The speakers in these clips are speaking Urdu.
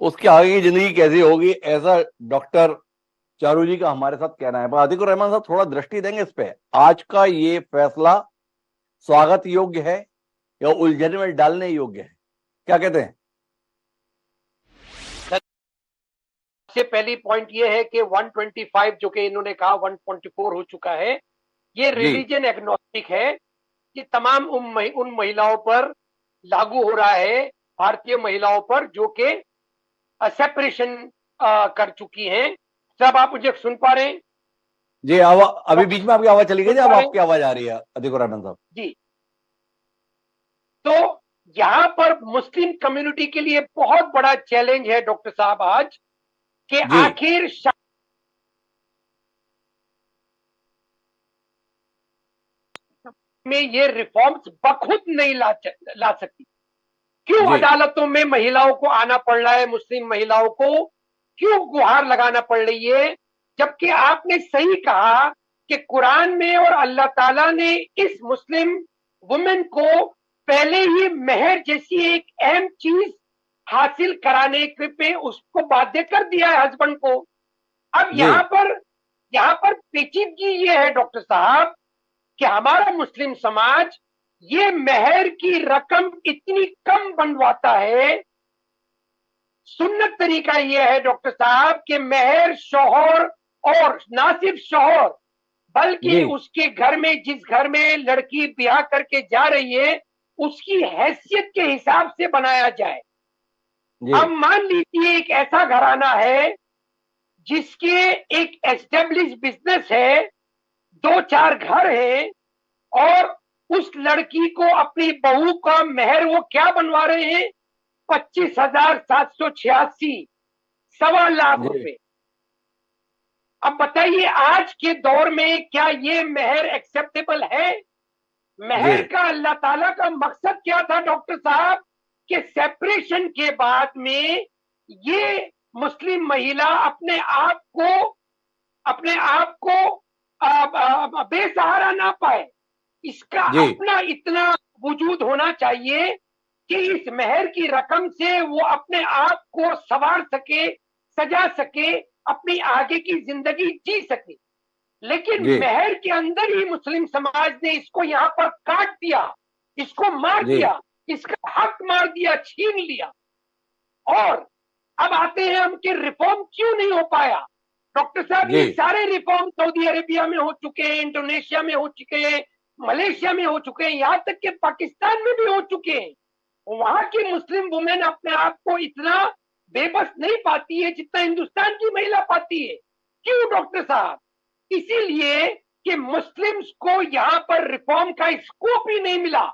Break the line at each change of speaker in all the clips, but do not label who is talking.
اس کی آگے کی زندگی کیسی ہوگی، ایسا ڈاکٹر چارو جی کا ہمارے ساتھ کہنا ہے. عتیق الرحمان صاحب تھوڑا درشٹی دیں گے اس پہ، آج کا یہ فیصلہ سواگت یوگیہ ہے یا الجھن میں ڈالنے یوگیہ ہے، کیا کہتے ہیں؟
سب سے پہلی پوائنٹ یہ ہے کہ 125 جو کہ انہوں نے کہا 124 ہو چکا ہے، یہ ریلیجن ایگنوسٹک ہے، کہ تمام ان مہیلاؤں پر لاگو ہو رہا ہے، بھارتیہ مہیلاؤں پر جو کہ سیپریشن کر چکی ہیں. سب آپ مجھے سن پا رہے ہیں؟
جی ابھی بیچ میں آپ کی آواز چلی گئی تھی، اب آپ کی آواز آ رہی ہے عتیق الرحمان صاحب.
جی. تو یہاں پر مسلم کمیونٹی کے لیے بہت بڑا چیلنج ہے ڈاکٹر صاحب آج، کہ آخر میں یہ ریفارمز بخود نہیں لا سکتی. کیوں عدالتوں میں مہیلاؤں کو آنا پڑ رہا ہے، مسلم مہیلاؤں کو کیوں گہار لگانا پڑ رہی ہے، جبکہ آپ نے صحیح کہا کہ قرآن میں اور اللہ تعالیٰ نے اس مسلم وومن کو پہلے ہی مہر جیسی ایک اہم چیز حاصل کرانے پہ اس کو بادھیہ کر دیا ہے ہسبینڈ کو. اب یہاں پر پیچیدگی یہ ہے ڈاکٹر صاحب کہ ہمارا مسلم سماج یہ مہر کی رقم اتنی کم بنواتا ہے. سنت طریقہ یہ ہے ڈاکٹر صاحب کہ مہر شوہر، اور نہ صرف شوہر بلکہ اس کے گھر میں جس گھر میں لڑکی بیاہ کر کے جا رہی ہے اس کی حیثیت کے حساب سے بنایا جائے. اب مان لیجیے ایک ایسا گھرانہ ہے جس کے ایک ایسٹیبلش بزنس ہے، 2-4 گھر ہیں، اور اس لڑکی کو اپنی بہو کا مہر وہ کیا بنوا رہے ہیں؟ 25,786، 1.25 لاکھ روپے. اب بتائیے آج کے دور میں کیا یہ مہر ایکسپٹیبل ہے؟ مہر کا اللہ تعالیٰ کا مقصد کیا تھا ڈاکٹر صاحب؟ کہ سیپریشن کے بعد میں یہ مسلم مہیلا اپنے آپ کو بے سہارا نہ پائے. اس کا اپنا اتنا وجود ہونا چاہیے کہ اس مہر کی رقم سے وہ اپنے آپ کو سنوار سکے، سجا سکے، اپنی آگے کی زندگی جی سکے. لیکن مہر کے اندر ہی مسلم سماج نے اس کو یہاں پر کاٹ دیا، اس کو مار دیا، اس کا حق مار دیا، چھین لیا. اور اب آتے ہیں ہم کہ ریفارم کیوں نہیں ہو پایا؟ ڈاکٹر صاحب یہ سارے ریفارم سعودی عربیہ میں ہو چکے ہیں، انڈونیشیا میں ہو چکے ہیں، ملیشیا میں ہو چکے ہیں، یہاں تک کہ پاکستان میں بھی ہو چکے ہیں. وہاں کی مسلم وومن اپنے آپ کو اتنا بے بس نہیں پاتی ہے جتنا ہندوستان کی مہیلا پاتی ہے. کیوں ڈاکٹر صاحب؟ اسی لیے کہ مسلمز کو یہاں پر ریفارم کا اسکوپ ہی نہیں ملا.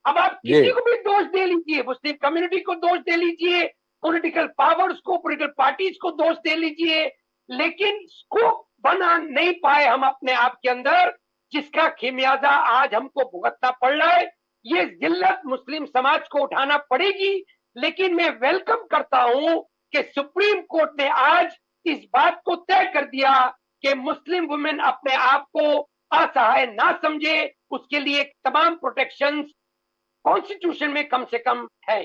اب آپ کسی کو بھی دوش دے لیجئے، مسلم کمیونٹی کو دوش دے لیجئے، پولیٹیکل پاورز کو، پولیٹیکل پارٹیز کو دوش دے لیجئے، لیکن اسکوپ بنا نہیں پائے ہم اپنے آپ کے اندر، جس کا خمیازہ آج ہم کو بھگتنا پڑ رہا ہے. یہ ذلت مسلم سماج کو اٹھانا پڑے گی. لیکن میں ویلکم کرتا ہوں کہ سپریم کورٹ نے آج اس بات کو طے کر دیا کہ مسلم وومن اپنے آپ کو اسہائے نہ سمجھے، اس کے لیے تمام پروٹیکشنز کانسٹیٹیوشن میں کم سے کم ہے.